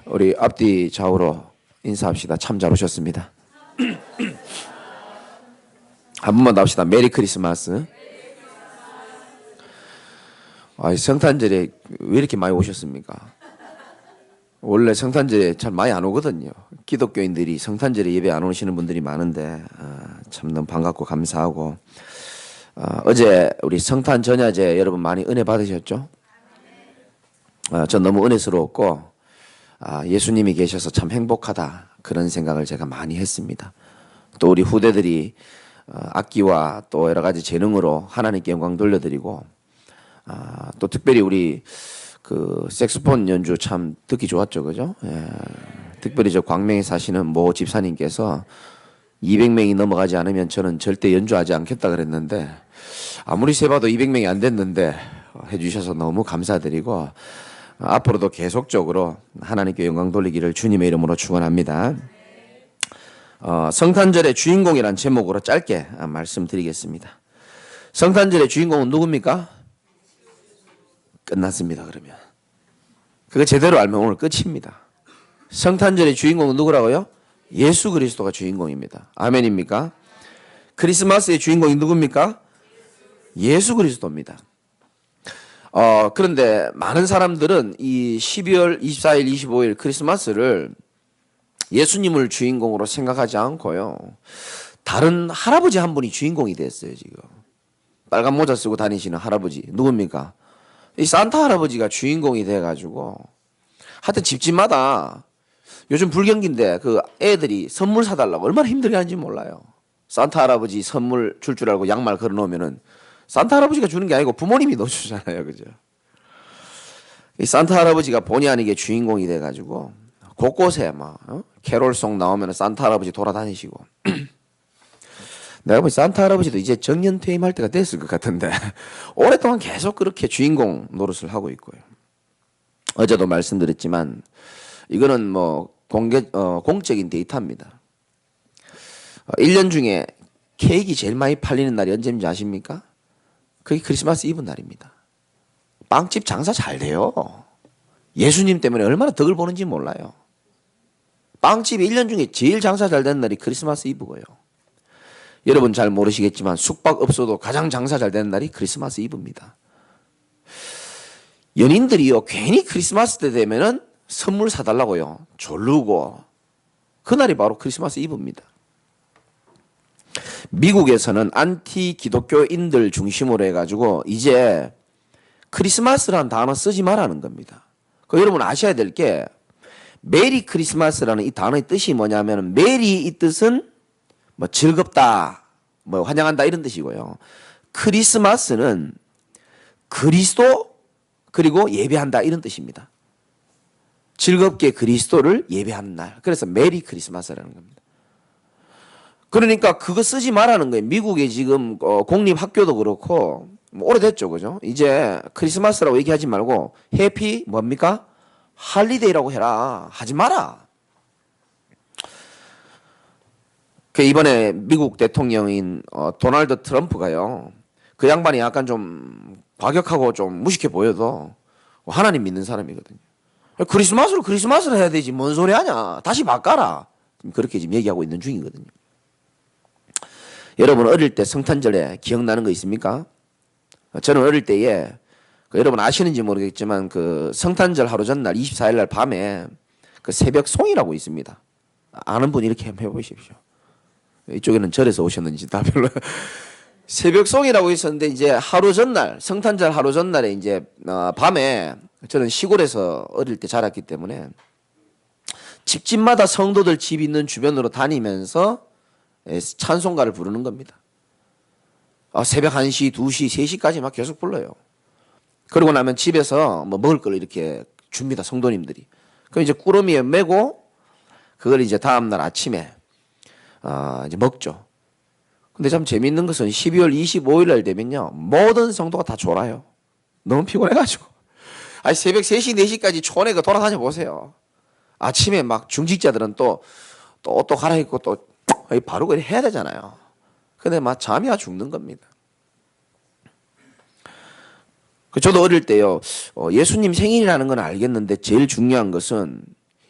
우리 앞뒤 좌우로 인사합시다. 참 잘 오셨습니다. 한 번만 더 합시다. 메리 크리스마스. 성탄절에 왜 이렇게 많이 오셨습니까? 원래 성탄절에 잘 많이 안 오거든요. 기독교인들이 성탄절에 예배 안 오시는 분들이 많은데 참 너무 반갑고 감사하고, 어제 우리 성탄 전야제 여러분 많이 은혜 받으셨죠? 전 너무 은혜스러웠고, 예수님이 계셔서 참 행복하다, 그런 생각을 제가 많이 했습니다. 또 우리 후대들이 악기와 또 여러 가지 재능으로 하나님께 영광 돌려드리고, 또 특별히 우리 그 색소폰 연주 참 듣기 좋았죠, 그죠? 예. 특별히 저 광명에 사시는 모 집사님께서 200명이 넘어가지 않으면 저는 절대 연주하지 않겠다 그랬는데, 아무리 세봐도 200명이 안 됐는데 해주셔서 너무 감사드리고, 앞으로도 계속적으로 하나님께 영광 돌리기를 주님의 이름으로 축원합니다. 성탄절의 주인공이란 제목으로 짧게 말씀드리겠습니다. 성탄절의 주인공은 누굽니까? 끝났습니다. 그러면 그거 제대로 알면 오늘 끝입니다. 성탄절의 주인공은 누구라고요? 예수 그리스도가 주인공입니다. 아멘입니까? 크리스마스의 주인공이 누굽니까? 예수 그리스도입니다. 그런데 많은 사람들은 이 12월 24일, 25일 크리스마스를 예수님을 주인공으로 생각하지 않고요, 다른 할아버지 한 분이 주인공이 됐어요. 지금 빨간 모자 쓰고 다니시는 할아버지 누굽니까? 이 산타 할아버지가 주인공이 돼가지고, 하여튼 집집마다 요즘 불경기인데 그 애들이 선물 사달라고 얼마나 힘들게 하는지 몰라요. 산타 할아버지 선물 줄 알고 양말 걸어놓으면은 산타 할아버지가 주는 게 아니고 부모님이 넣어주잖아요, 그죠? 이 산타 할아버지가 본의 아니게 주인공이 돼가지고 곳곳에 막 캐롤송 나오면 산타 할아버지 돌아다니시고 내가 보니 산타 할아버지도 이제 정년 퇴임할 때가 됐을 것 같은데 오랫동안 계속 그렇게 주인공 노릇을 하고 있고요. 어제도 말씀드렸지만 이거는 뭐 공적인 데이터입니다. 1년 중에 케이크 제일 많이 팔리는 날이 언제인지 아십니까? 그게 크리스마스 이브 날입니다. 빵집 장사 잘 돼요. 예수님 때문에 얼마나 덕을 보는지 몰라요. 빵집이 1년 중에 제일 장사 잘 되는 날이 크리스마스 이브고요. 여러분 잘 모르시겠지만 숙박업소도 가장 장사 잘 되는 날이 크리스마스 이브입니다. 연인들이요, 괜히 크리스마스 때 되면은 선물 사달라고요 졸르고, 그날이 바로 크리스마스 이브입니다. 미국에서는 안티 기독교인들 중심으로 해가지고 이제 크리스마스라는 단어 쓰지 말라는 겁니다. 여러분 아셔야 될 게, 메리 크리스마스라는 이 단어의 뜻이 뭐냐면, 메리 이 뜻은 뭐 즐겁다, 뭐 환영한다 이런 뜻이고요. 크리스마스는 그리스도 그리고 예배한다 이런 뜻입니다. 즐겁게 그리스도를 예배하는 날. 그래서 메리 크리스마스라는 겁니다. 그러니까 그거 쓰지 말라는 거예요. 미국에 지금 공립학교도 그렇고 뭐 오래됐죠, 그죠? 이제 크리스마스라고 얘기하지 말고 해피 뭡니까? 할리데이라고 해라. 하지 마라. 그 이번에 미국 대통령인 도널드 트럼프가요, 그 양반이 약간 좀 과격하고 좀 무식해 보여도 하나님 믿는 사람이거든요. 크리스마스를 해야 되지 뭔 소리 하냐, 다시 바꿔라, 그렇게 지금 얘기하고 있는 중이거든요. 여러분 어릴 때 성탄절에 기억나는 거 있습니까? 저는 어릴 때에 여러분 아시는지 모르겠지만 그 성탄절 하루 전날 24일 날 밤에 그 새벽 송이라고 있습니다. 아는 분 이렇게 한번 해보십시오. 이쪽에는 절에서 오셨는지 다 별로. 새벽 송이라고 있었는데, 이제 하루 전날, 성탄절 하루 전날에 이제 밤에, 저는 시골에서 어릴 때 자랐기 때문에 집집마다 성도들 집 있는 주변으로 다니면서 찬송가를 부르는 겁니다. 새벽 1시, 2시, 3시까지 막 계속 불러요. 그러고 나면 집에서 뭐 먹을 걸 이렇게 줍니다, 성도님들이. 그럼 이제 꾸러미에 메고 그걸 이제 다음날 아침에 이제 먹죠. 근데 참 재밌는 것은 12월 25일 날 되면요, 모든 성도가 다 졸아요. 너무 피곤해가지고. 새벽 3시, 4시까지 촌에 돌아다녀 보세요. 아침에 막 중직자들은 또 갈아입고 또 바로 그래 해야 되잖아요. 근데 막 잠이 와 죽는 겁니다. 저도 어릴 때요, 예수님 생일이라는 건 알겠는데 제일 중요한 것은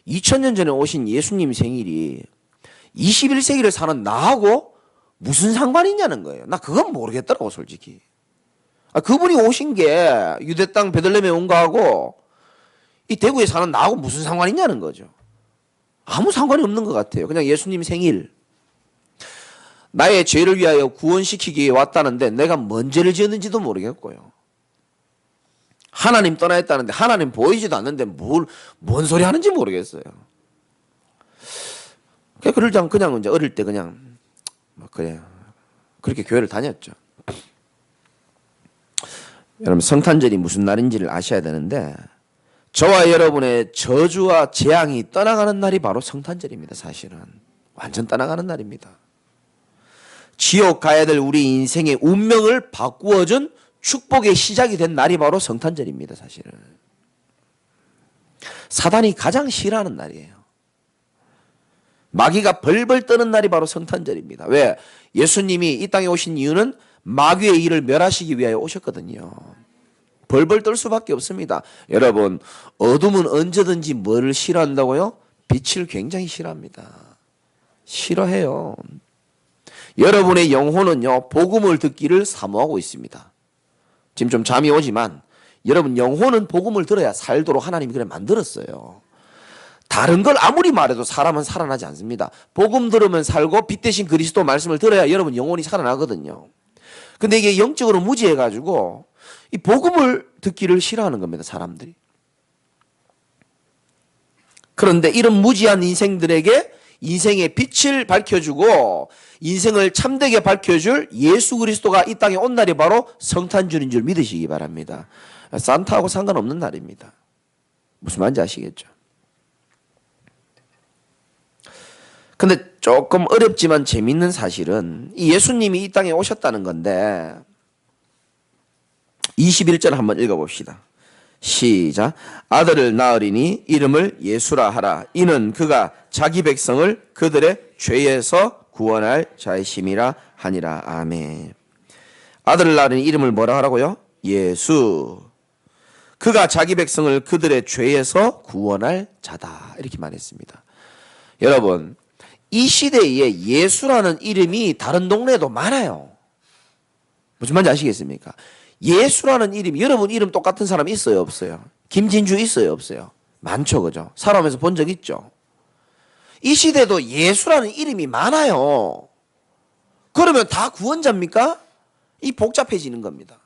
2000년 전에 오신 예수님 생일이 21세기를 사는 나하고 무슨 상관이 있냐는 거예요. 나 그건 모르겠더라고 솔직히. 그분이 오신 게 유대 땅 베들레헴에 온 거하고 이 대구에 사는 나하고 무슨 상관이 있냐는 거죠. 아무 상관이 없는 것 같아요. 그냥 예수님 생일. 나의 죄를 위하여 구원시키기 위해 왔다는데 내가 뭔 죄를 지었는지도 모르겠고요. 하나님 떠나있다는데 하나님 보이지도 않는데 뭔 소리 하는지 모르겠어요. 그냥 이제 어릴 때 그냥 그렇게 교회를 다녔죠. 여러분 성탄절이 무슨 날인지를 아셔야 되는데 저와 여러분의 저주와 재앙이 떠나가는 날이 바로 성탄절입니다. 사실은 완전 떠나가는 날입니다. 지옥 가야 될 우리 인생의 운명을 바꾸어준 축복의 시작이 된 날이 바로 성탄절입니다. 사실은 사단이 가장 싫어하는 날이에요. 마귀가 벌벌 떠는 날이 바로 성탄절입니다. 왜? 예수님이 이 땅에 오신 이유는 마귀의 일을 멸하시기 위하여 오셨거든요. 벌벌 떨 수밖에 없습니다. 여러분 어둠은 언제든지 뭐를 싫어한다고요? 빛을 굉장히 싫어합니다. 싫어해요. 여러분의 영혼은요 복음을 듣기를 사모하고 있습니다. 지금 좀 잠이 오지만 여러분 영혼은 복음을 들어야 살도록 하나님이 그래 만들었어요. 다른 걸 아무리 말해도 사람은 살아나지 않습니다. 복음 들으면 살고 빛 대신 그리스도 말씀을 들어야 여러분 영혼이 살아나거든요. 근데 이게 영적으로 무지해가지고 이 복음을 듣기를 싫어하는 겁니다. 사람들이. 그런데 이런 무지한 인생들에게 인생의 빛을 밝혀주고 인생을 참되게 밝혀줄 예수 그리스도가 이 땅에 온 날이 바로 성탄절인 줄 믿으시기 바랍니다. 산타하고 상관없는 날입니다. 무슨 말인지 아시겠죠? 근데 조금 어렵지만 재밌는 사실은 이 예수님이 이 땅에 오셨다는 건데 21절 한번 읽어봅시다. 시작. 아들을 낳으리니 이름을 예수라 하라. 이는 그가 자기 백성을 그들의 죄에서 구원할 자이심이라 하니라. 아멘. 아들을 낳으리니 이름을 뭐라 하라고요? 예수. 그가 자기 백성을 그들의 죄에서 구원할 자다. 이렇게 말했습니다. 여러분 이 시대에 예수라는 이름이 다른 동네에도 많아요. 무슨 말인지 아시겠습니까? 예수라는 이름이 여러분 이름 똑같은 사람 있어요 없어요? 김진주 있어요 없어요? 많죠 그죠? 살아오면서 본 적 있죠? 이 시대도 예수라는 이름이 많아요. 그러면 다 구원자입니까? 이 복잡해지는 겁니다.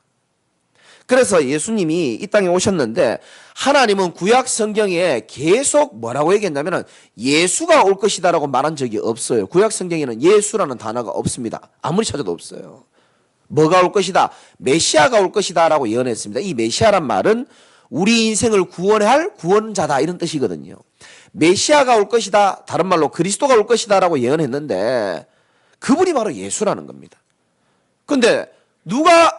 그래서 예수님이 이 땅에 오셨는데 하나님은 구약 성경에 계속 뭐라고 얘기했냐면 예수가 올 것이다라고 말한 적이 없어요. 구약 성경에는 예수라는 단어가 없습니다. 아무리 찾아도 없어요. 뭐가 올 것이다? 메시아가 올 것이다 라고 예언했습니다. 이 메시아란 말은 우리 인생을 구원할 구원자다 이런 뜻이거든요. 메시아가 올 것이다, 다른 말로 그리스도가 올 것이다 라고 예언했는데 그분이 바로 예수라는 겁니다. 그런데 누가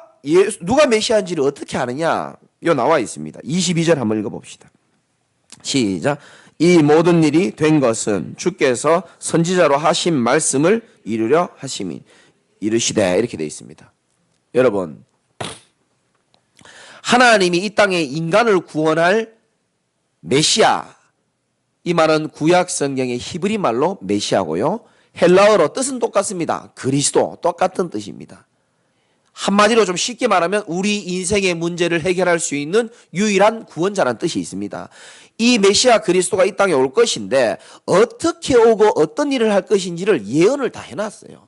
메시아인지를 어떻게 아느냐? 이거 나와 있습니다. 22절 한번 읽어봅시다. 시작. 이 모든 일이 된 것은 주께서 선지자로 하신 말씀을 이루려 하심이 이르시되 이렇게 되어 있습니다. 여러분 하나님이 이 땅에 인간을 구원할 메시아, 이 말은 구약 성경의 히브리 말로 메시아고요. 헬라어로 뜻은 똑같습니다. 그리스도, 똑같은 뜻입니다. 한마디로 좀 쉽게 말하면 우리 인생의 문제를 해결할 수 있는 유일한 구원자라는 뜻이 있습니다. 이 메시아 그리스도가 이 땅에 올 것인데 어떻게 오고 어떤 일을 할 것인지를 예언을 다 해놨어요.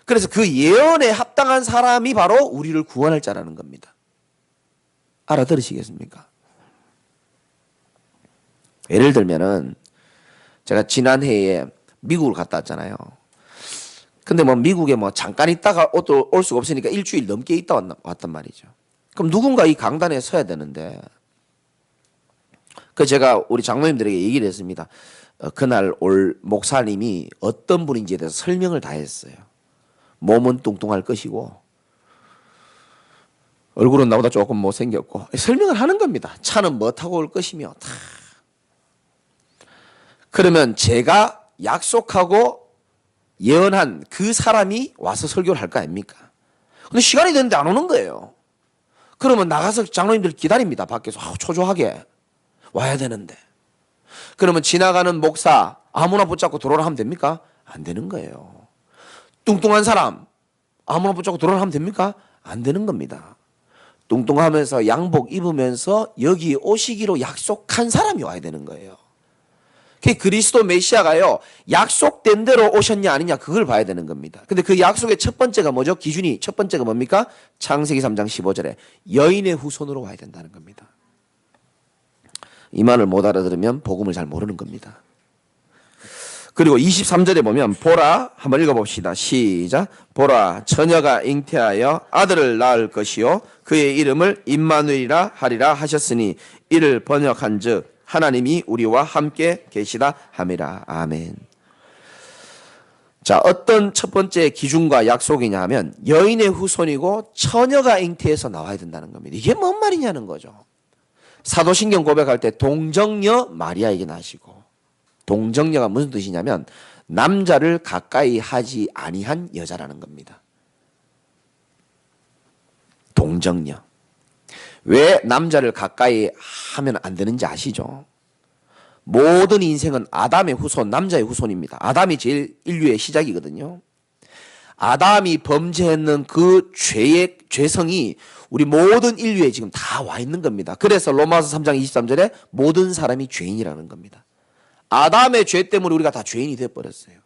그래서 그 예언에 합당한 사람이 바로 우리를 구원할 자라는 겁니다. 알아들으시겠습니까? 예를 들면은 제가 지난해에 미국을 갔다 왔잖아요. 근데 뭐 미국에 뭐 잠깐 있다가 올 수가 없으니까 일주일 넘게 있다 왔단 말이죠. 그럼 누군가 이 강단에 서야 되는데 그 제가 우리 장로님들에게 얘기를 했습니다. 그날 올 목사님이 어떤 분인지에 대해서 설명을 다 했어요. 몸은 뚱뚱할 것이고 얼굴은 나보다 조금 못생겼고 설명을 하는 겁니다. 차는 뭐 타고 올 것이며 다. 그러면 제가 약속하고 예언한 그 사람이 와서 설교를 할 거 아닙니까? 근데 시간이 됐는데 안 오는 거예요. 그러면 나가서 장로님들 기다립니다. 밖에서 초조하게 와야 되는데. 그러면 지나가는 목사 아무나 붙잡고 들어오라 하면 됩니까? 안 되는 거예요. 뚱뚱한 사람 아무나 붙잡고 들어오라 하면 됩니까? 안 되는 겁니다. 뚱뚱하면서 양복 입으면서 여기 오시기로 약속한 사람이 와야 되는 거예요. 그리스도 메시아가요, 약속된 대로 오셨냐 아니냐 그걸 봐야 되는 겁니다. 근데 그 약속의 첫 번째가 뭐죠? 기준이 첫 번째가 뭡니까? 창세기 3장 15절에 여인의 후손으로 와야 된다는 겁니다. 이 말을 못 알아들으면 복음을 잘 모르는 겁니다. 그리고 23절에 보면 보라, 한번 읽어봅시다. 시작. 보라, 처녀가 잉태하여 아들을 낳을 것이요 그의 이름을 임마누엘이라 하리라 하셨으니 이를 번역한즉 하나님이 우리와 함께 계시다 함이라. 아멘. 자, 어떤 첫 번째 기준과 약속이냐 하면 여인의 후손이고 처녀가 잉태해서 나와야 된다는 겁니다. 이게 뭔 말이냐는 거죠. 사도신경 고백할 때 동정녀 마리아에게 나시고, 동정녀가 무슨 뜻이냐면 남자를 가까이 하지 아니한 여자라는 겁니다. 동정녀. 왜 남자를 가까이 하면 안 되는지 아시죠? 모든 인생은 아담의 후손, 남자의 후손입니다. 아담이 제일 인류의 시작이거든요. 아담이 범죄했는 그 죄의 죄성이 우리 모든 인류에 지금 다 와 있는 겁니다. 그래서 로마서 3장 23절에 모든 사람이 죄인이라는 겁니다. 아담의 죄 때문에 우리가 다 죄인이 되어버렸어요.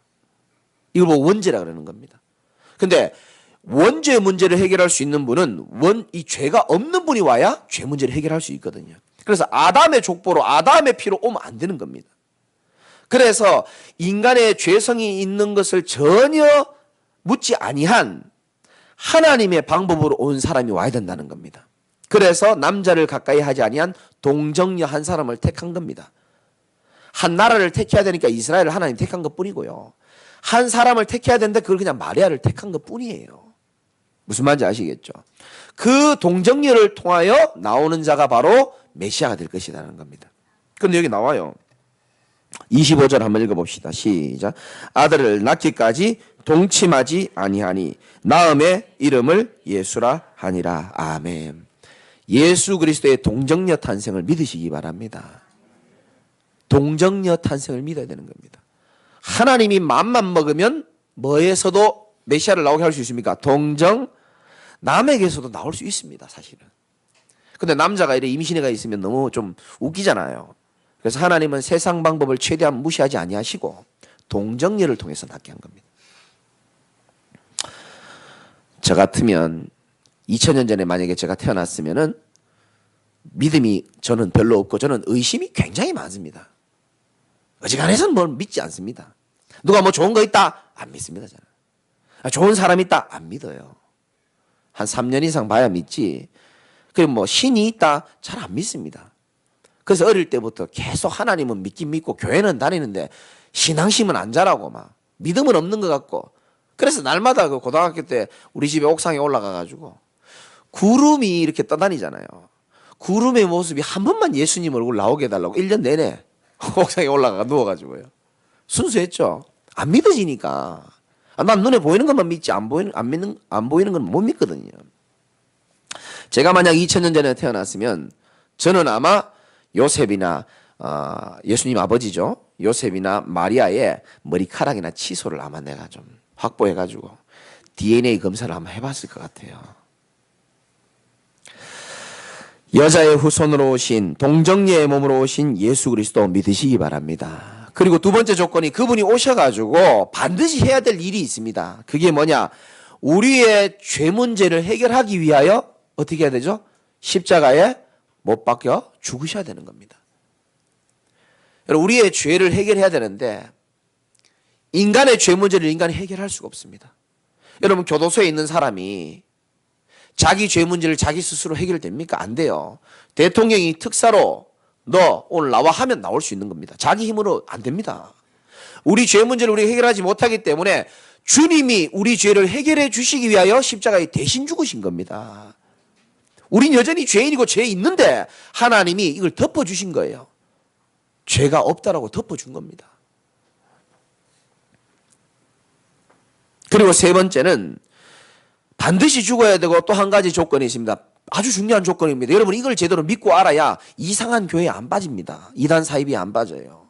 이걸 뭐 원죄라 그러는 겁니다. 근데 원죄 문제를 해결할 수 있는 분은 이 죄가 없는 분이 와야 죄 문제를 해결할 수 있거든요. 그래서 아담의 족보로 아담의 피로 오면 안 되는 겁니다. 그래서 인간의 죄성이 있는 것을 전혀 묻지 아니한 하나님의 방법으로 온 사람이 와야 된다는 겁니다. 그래서 남자를 가까이 하지 아니한 동정녀 한 사람을 택한 겁니다. 한 나라를 택해야 되니까 이스라엘을 하나님 택한 것뿐이고요. 한 사람을 택해야 되는데 그걸 그냥 마리아를 택한 것뿐이에요. 무슨 말인지 아시겠죠? 그 동정녀를 통하여 나오는 자가 바로 메시아가 될 것이라는 겁니다. 그런데 여기 나와요. 25절 한번 읽어봅시다. 시작. 아들을 낳기까지 동침하지 아니하니 낳음의 이름을 예수라 하니라. 아멘. 예수 그리스도의 동정녀 탄생을 믿으시기 바랍니다. 동정녀 탄생을 믿어야 되는 겁니다. 하나님이 맘만 먹으면 뭐에서도 메시아를 나오게 할 수 있습니까? 남에게서도 나올 수 있습니다, 사실은. 근데 남자가 이래 임신해가 있으면 너무 좀 웃기잖아요. 그래서 하나님은 세상 방법을 최대한 무시하지 아니하시고 동정녀를 통해서 낳게 한 겁니다. 저 같으면 2000년 전에 만약에 제가 태어났으면은 믿음이 저는 별로 없고 저는 의심이 굉장히 많습니다. 어지간해서는 뭘 믿지 않습니다. 누가 뭐 좋은 거 있다? 안 믿습니다, 저는. 좋은 사람 있다? 안 믿어요. 한 3년 이상 봐야 믿지. 그리고 뭐 신이 있다? 잘 안 믿습니다. 그래서 어릴 때부터 계속 하나님은 믿긴 믿고 교회는 다니는데 신앙심은 안 자라고 막 믿음은 없는 것 같고, 그래서 날마다 그 고등학교 때 우리 집에 옥상에 올라가가지고 구름이 이렇게 떠다니잖아요. 구름의 모습이 한 번만 예수님 얼굴 나오게 해달라고 1년 내내 옥상에 올라가 누워가지고요. 순수했죠. 안 믿어지니까. 난 눈에 보이는 것만 믿지 안 보이는 건 못 믿거든요. 제가 만약 2000년 전에 태어났으면 저는 아마 요셉이나 예수님 아버지죠. 요셉이나 마리아의 머리카락이나 치소를 아마 내가 좀 확보해가지고 DNA 검사를 한번 해봤을 것 같아요. 여자의 후손으로 오신 동정녀의 몸으로 오신 예수 그리스도 믿으시기 바랍니다. 그리고 두 번째 조건이 그분이 오셔가지고 반드시 해야 될 일이 있습니다. 그게 뭐냐? 우리의 죄 문제를 해결하기 위하여 어떻게 해야 되죠? 십자가에 못 박혀 죽으셔야 되는 겁니다. 여러분, 우리의 죄를 해결해야 되는데 인간의 죄 문제를 인간이 해결할 수가 없습니다. 여러분, 교도소에 있는 사람이 자기 죄 문제를 자기 스스로 해결됩니까? 안 돼요. 대통령이 특사로 너 오늘 나와 하면 나올 수 있는 겁니다. 자기 힘으로 안 됩니다. 우리 죄 문제를 우리가 해결하지 못하기 때문에 주님이 우리 죄를 해결해 주시기 위하여 십자가에 대신 죽으신 겁니다. 우린 여전히 죄인이고 죄 있는데 하나님이 이걸 덮어주신 거예요. 죄가 없다라고 덮어준 겁니다. 그리고 세 번째는 반드시 죽어야 되고 또 한 가지 조건이 있습니다. 아주 중요한 조건입니다. 여러분 이걸 제대로 믿고 알아야 이상한 교회에 안 빠집니다. 이단 사이비에 안 빠져요.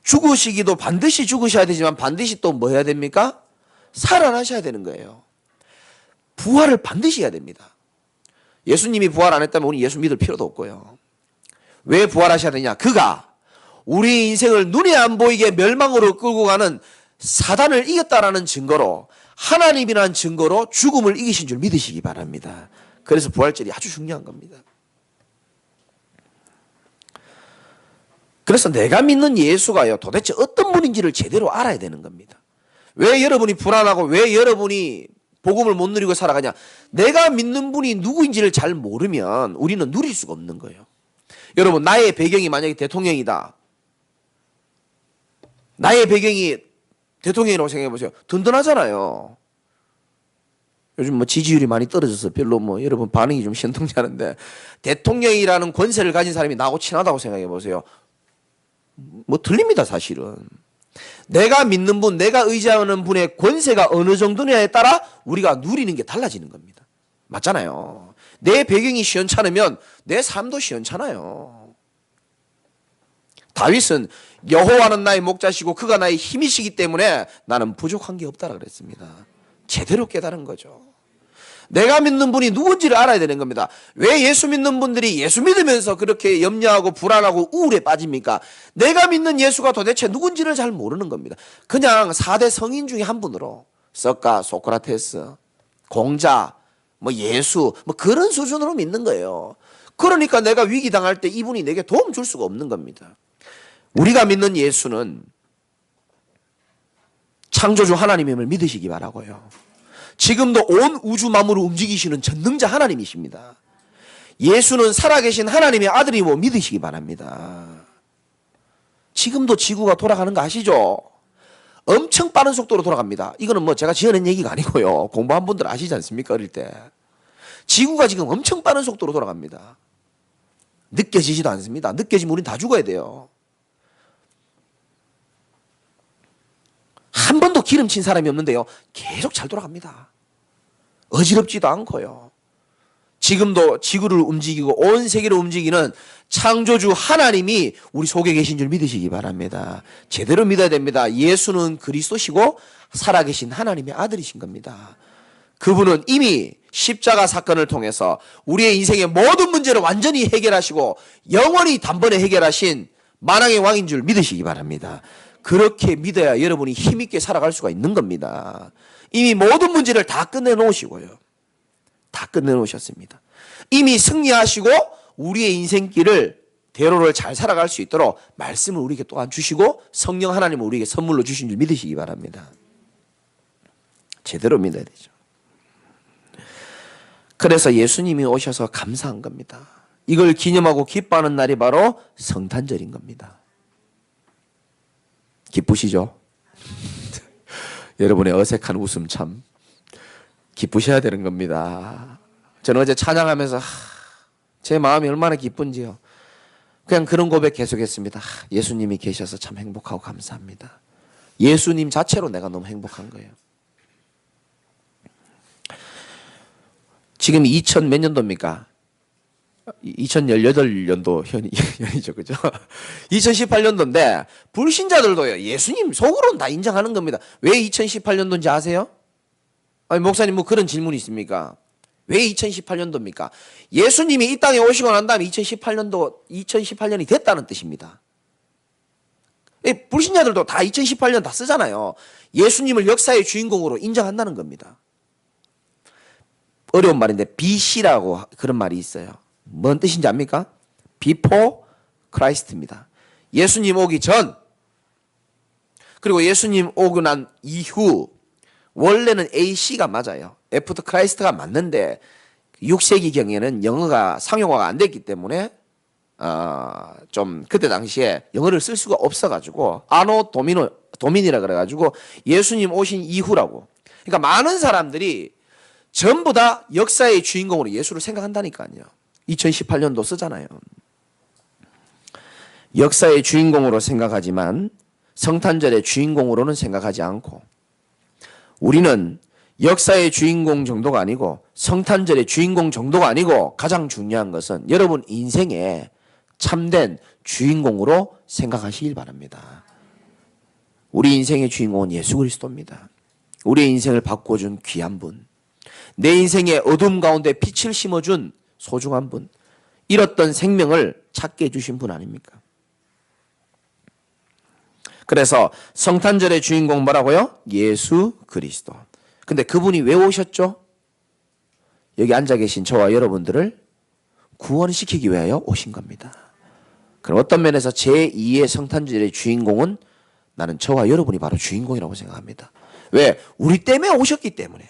죽으시기도 반드시 죽으셔야 되지만 반드시 또 뭐 해야 됩니까? 살아나셔야 되는 거예요. 부활을 반드시 해야 됩니다. 예수님이 부활 안 했다면 우리 예수 믿을 필요도 없고요. 왜 부활하셔야 되냐? 그가 우리 인생을 눈에 안 보이게 멸망으로 끌고 가는 사단을 이겼다라는 증거로, 하나님이라는 증거로 죽음을 이기신 줄 믿으시기 바랍니다. 그래서 부활절이 아주 중요한 겁니다. 그래서 내가 믿는 예수가요, 도대체 어떤 분인지를 제대로 알아야 되는 겁니다. 왜 여러분이 불안하고 왜 여러분이 복음을 못 누리고 살아가냐? 내가 믿는 분이 누구인지를 잘 모르면 우리는 누릴 수가 없는 거예요. 여러분, 나의 배경이 만약에 대통령이다. 나의 배경이 대통령이라고 생각해 보세요. 든든하잖아요. 요즘 뭐 지지율이 많이 떨어져서 별로 뭐 여러분 반응이 좀 신통치 않은데, 대통령이라는 권세를 가진 사람이 나하고 친하다고 생각해 보세요. 뭐 틀립니다, 사실은. 내가 믿는 분, 내가 의지하는 분의 권세가 어느 정도냐에 따라 우리가 누리는 게 달라지는 겁니다. 맞잖아요. 내 배경이 시원찮으면 내 삶도 시원찮아요. 다윗은 여호와는 나의 목자시고 그가 나의 힘이시기 때문에 나는 부족한 게 없다라 그랬습니다. 제대로 깨달은 거죠. 내가 믿는 분이 누군지를 알아야 되는 겁니다. 왜 예수 믿는 분들이 예수 믿으면서 그렇게 염려하고 불안하고 우울에 빠집니까? 내가 믿는 예수가 도대체 누군지를 잘 모르는 겁니다. 그냥 4대 성인 중에 한 분으로 석가, 소크라테스, 공자, 뭐 예수, 뭐 그런 수준으로 믿는 거예요. 그러니까 내가 위기 당할 때 이분이 내게 도움 줄 수가 없는 겁니다. 우리가 믿는 예수는 창조주 하나님임을 믿으시기 바라고요. 지금도 온 우주 만물을 움직이시는 전능자 하나님이십니다. 예수는 살아계신 하나님의 아들이고 믿으시기 바랍니다. 지금도 지구가 돌아가는 거 아시죠? 엄청 빠른 속도로 돌아갑니다. 이거는 뭐 제가 지어낸 얘기가 아니고요. 공부한 분들 아시지 않습니까? 어릴 때. 지구가 지금 엄청 빠른 속도로 돌아갑니다. 느껴지지도 않습니다. 느껴지면 우린 다 죽어야 돼요. 한 번도 기름친 사람이 없는데요, 계속 잘 돌아갑니다. 어지럽지도 않고요. 지금도 지구를 움직이고 온 세계를 움직이는 창조주 하나님이 우리 속에 계신 줄 믿으시기 바랍니다. 제대로 믿어야 됩니다. 예수는 그리스도시고 살아계신 하나님의 아들이신 겁니다. 그분은 이미 십자가 사건을 통해서 우리의 인생의 모든 문제를 완전히 해결하시고 영원히 단번에 해결하신 만왕의 왕인 줄 믿으시기 바랍니다. 그렇게 믿어야 여러분이 힘있게 살아갈 수가 있는 겁니다. 이미 모든 문제를 다 끝내놓으시고요. 다 끝내놓으셨습니다. 이미 승리하시고 우리의 인생길을 대로를 잘 살아갈 수 있도록 말씀을 우리에게 또한 주시고 성령 하나님을 우리에게 선물로 주신 줄 믿으시기 바랍니다. 제대로 믿어야 되죠. 그래서 예수님이 오셔서 감사한 겁니다. 이걸 기념하고 기뻐하는 날이 바로 성탄절인 겁니다. 기쁘시죠? 여러분의 어색한 웃음 참 기쁘셔야 되는 겁니다. 저는 어제 찬양하면서 제 마음이 얼마나 기쁜지요. 그냥 그런 고백 계속했습니다. 예수님이 계셔서 참 행복하고 감사합니다. 예수님 자체로 내가 너무 행복한 거예요. 지금 2000 몇 년도입니까? 2018년도 현이죠, 그죠? 2018년도인데 불신자들도요, 예수님 속으로는 다 인정하는 겁니다. 왜 2018년도인지 아세요? 아니, 목사님 뭐 그런 질문이 있습니까? 왜 2018년도입니까? 예수님이 이 땅에 오시고 난 다음에 2018년이 됐다는 뜻입니다. 불신자들도 다 2018년 다 쓰잖아요. 예수님을 역사의 주인공으로 인정한다는 겁니다. 어려운 말인데 BC라고 그런 말이 있어요. 뭔 뜻인지 압니까? Before Christ입니다. 예수님 오기 전, 그리고 예수님 오고 난 이후. 원래는 AC가 맞아요. After Christ가 맞는데 6세기경에는 영어가 상용화가 안 됐기 때문에 좀 그때 당시에 영어를 쓸 수가 없어가지고 아노 도민이라 그래가지고 예수님 오신 이후라고. 그러니까 많은 사람들이 전부 다 역사의 주인공으로 예수를 생각한다니까요. 2018년도 쓰잖아요. 역사의 주인공으로 생각하지만 성탄절의 주인공으로는 생각하지 않고, 우리는 역사의 주인공 정도가 아니고 성탄절의 주인공 정도가 아니고 가장 중요한 것은 여러분 인생의 참된 주인공으로 생각하시길 바랍니다. 우리 인생의 주인공은 예수 그리스도입니다. 우리의 인생을 바꿔준 귀한 분, 내 인생의 어둠 가운데 빛을 심어준 소중한 분, 잃었던 생명을 찾게 해주신 분 아닙니까? 그래서 성탄절의 주인공 뭐라고요? 예수 그리스도. 근데 그분이 왜 오셨죠? 여기 앉아 계신 저와 여러분들을 구원시키기 위하여 오신 겁니다. 그럼 어떤 면에서 제2의 성탄절의 주인공은 나는 저와 여러분이 바로 주인공이라고 생각합니다. 왜? 우리 때문에 오셨기 때문에.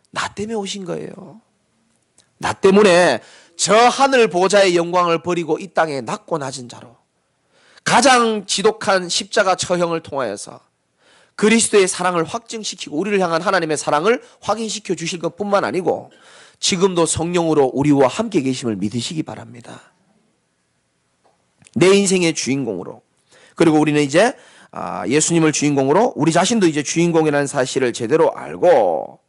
나 때문에 오신 거예요. 나 때문에 저 하늘 보좌의 영광을 버리고 이 땅에 낮고 낮은 자로 가장 지독한 십자가 처형을 통하여서 그리스도의 사랑을 확증시키고 우리를 향한 하나님의 사랑을 확인시켜 주실 것뿐만 아니고 지금도 성령으로 우리와 함께 계심을 믿으시기 바랍니다. 내 인생의 주인공으로. 그리고 우리는 이제 예수님을 주인공으로 우리 자신도 이제 주인공이라는 사실을 제대로 알고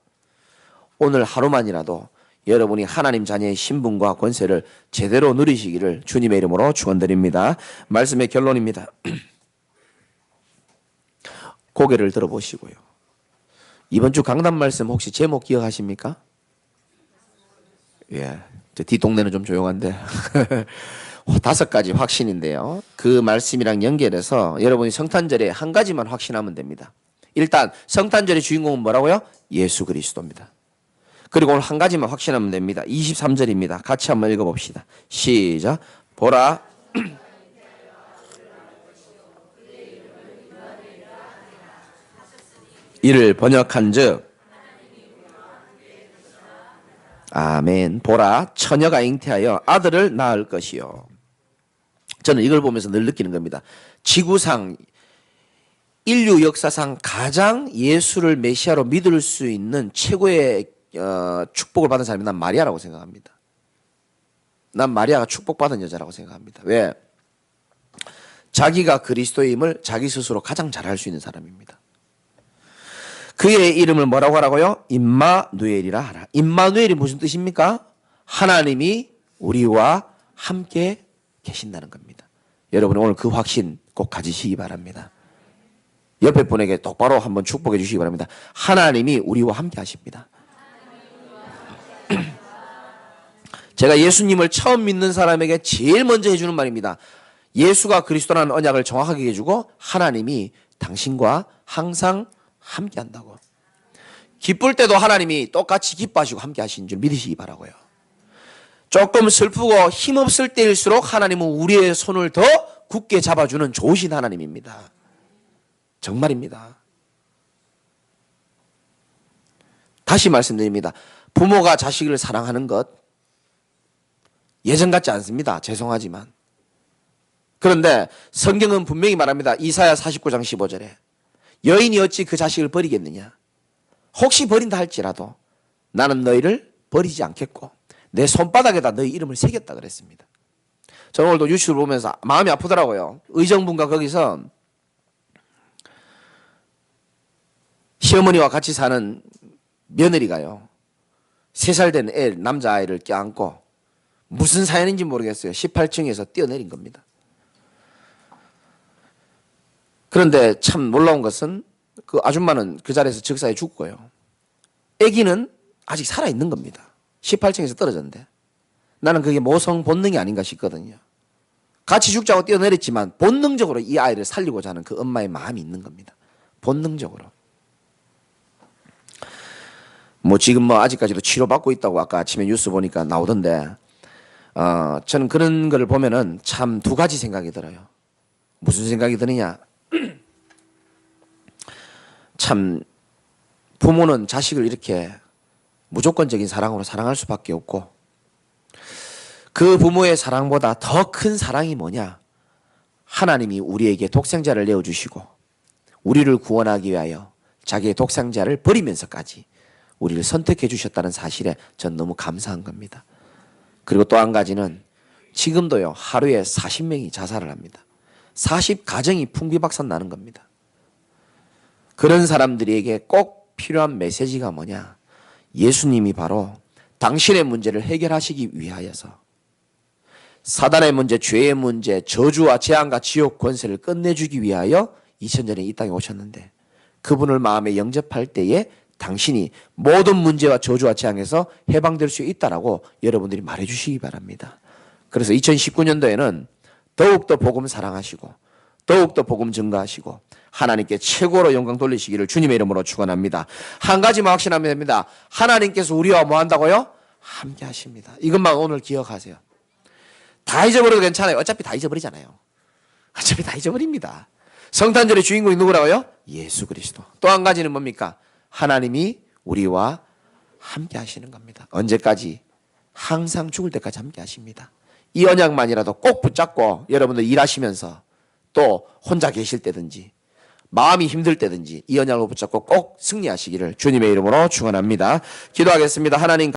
오늘 하루만이라도 여러분이 하나님 자녀의 신분과 권세를 제대로 누리시기를 주님의 이름으로 축원드립니다. 말씀의 결론입니다. 고개를 들어보시고요. 이번 주 강단 말씀 혹시 제목 기억하십니까? 예, 저 뒷동네는 좀 조용한데 5가지 확신인데요. 그 말씀이랑 연결해서 여러분이 성탄절에 한 가지만 확신하면 됩니다. 일단 성탄절의 주인공은 뭐라고요? 예수 그리스도입니다. 그리고 오늘 한 가지만 확신하면 됩니다. 23절입니다. 같이 한번 읽어봅시다. 시작. 보라. 이를 번역한즉 아멘. 보라 처녀가 잉태하여 아들을 낳을 것이요. 저는 이걸 보면서 늘 느끼는 겁니다. 지구상 인류 역사상 가장 예수를 메시아로 믿을 수 있는 최고의 축복을 받은 사람이 난 마리아라고 생각합니다. 난 마리아가 축복받은 여자라고 생각합니다. 왜? 자기가 그리스도임을 자기 스스로 가장 잘 알 수 있는 사람입니다. 그의 이름을 뭐라고 하라고요? 임마누엘이라 하라. 임마누엘이 무슨 뜻입니까? 하나님이 우리와 함께 계신다는 겁니다. 여러분 오늘 그 확신 꼭 가지시기 바랍니다. 옆에 분에게 똑바로 한번 축복해 주시기 바랍니다. 하나님이 우리와 함께 하십니다. 제가 예수님을 처음 믿는 사람에게 제일 먼저 해주는 말입니다. 예수가 그리스도라는 언약을 정확하게 해주고 하나님이 당신과 항상 함께 한다고. 기쁠 때도 하나님이 똑같이 기뻐하시고 함께 하시는 줄 믿으시기 바라고요. 조금 슬프고 힘없을 때일수록 하나님은 우리의 손을 더 굳게 잡아주는 좋으신 하나님입니다. 정말입니다. 다시 말씀드립니다. 부모가 자식을 사랑하는 것 예전 같지 않습니다. 죄송하지만. 그런데 성경은 분명히 말합니다. 이사야 49장 15절에 여인이 어찌 그 자식을 버리겠느냐. 혹시 버린다 할지라도 나는 너희를 버리지 않겠고 내 손바닥에다 너희 이름을 새겼다 그랬습니다. 저 오늘도 유튜브를 보면서 마음이 아프더라고요. 의정부인가 거기서 시어머니와 같이 사는 며느리가요. 3살 된 남자아이를 껴안고 무슨 사연인지 모르겠어요. 18층에서 뛰어내린 겁니다. 그런데 참 놀라운 것은 그 아줌마는 그 자리에서 즉사에 죽고요. 아기는 아직 살아있는 겁니다. 18층에서 떨어졌는데. 나는 그게 모성 본능이 아닌가 싶거든요. 같이 죽자고 뛰어내렸지만 본능적으로 이 아이를 살리고자 하는 그 엄마의 마음이 있는 겁니다. 본능적으로. 지금 아직까지도 치료받고 있다고 아까 아침에 뉴스 보니까 나오던데 저는 그런 걸 보면은 참 2가지 생각이 들어요. 무슨 생각이 드느냐. 참 부모는 자식을 이렇게 무조건적인 사랑으로 사랑할 수밖에 없고 그 부모의 사랑보다 더 큰 사랑이 뭐냐. 하나님이 우리에게 독생자를 내어주시고 우리를 구원하기 위하여 자기의 독생자를 버리면서까지 우리를 선택해 주셨다는 사실에 전 너무 감사한 겁니다. 그리고 또 한 가지는 지금도요 하루에 40명이 자살을 합니다. 40가정이 풍비박산 나는 겁니다. 그런 사람들에게 꼭 필요한 메시지가 뭐냐. 예수님이 바로 당신의 문제를 해결하시기 위하여서 사단의 문제, 죄의 문제, 저주와 재앙과 지옥 권세를 끝내주기 위하여 2000년에 이 땅에 오셨는데 그분을 마음에 영접할 때에 당신이 모든 문제와 저주와 재앙에서 해방될 수 있다라고 여러분들이 말해주시기 바랍니다. 그래서 2019년도에는 더욱더 복음 사랑하시고 더욱더 복음 증거하시고 하나님께 최고로 영광 돌리시기를 주님의 이름으로 축원합니다. 한 가지만 확신하면 됩니다. 하나님께서 우리와 뭐 한다고요? 함께 하십니다. 이것만 오늘 기억하세요. 다 잊어버려도 괜찮아요. 어차피 다 잊어버리잖아요. 어차피 다 잊어버립니다. 성탄절의 주인공이 누구라고요? 예수 그리스도. 또 한 가지는 뭡니까? 하나님이 우리와 함께 하시는 겁니다. 언제까지? 항상 죽을 때까지 함께 하십니다. 이 언약만이라도 꼭 붙잡고 여러분들 일하시면서 또 혼자 계실 때든지 마음이 힘들 때든지 이 언약을 붙잡고 꼭 승리하시기를 주님의 이름으로 축원합니다. 기도하겠습니다. 하나님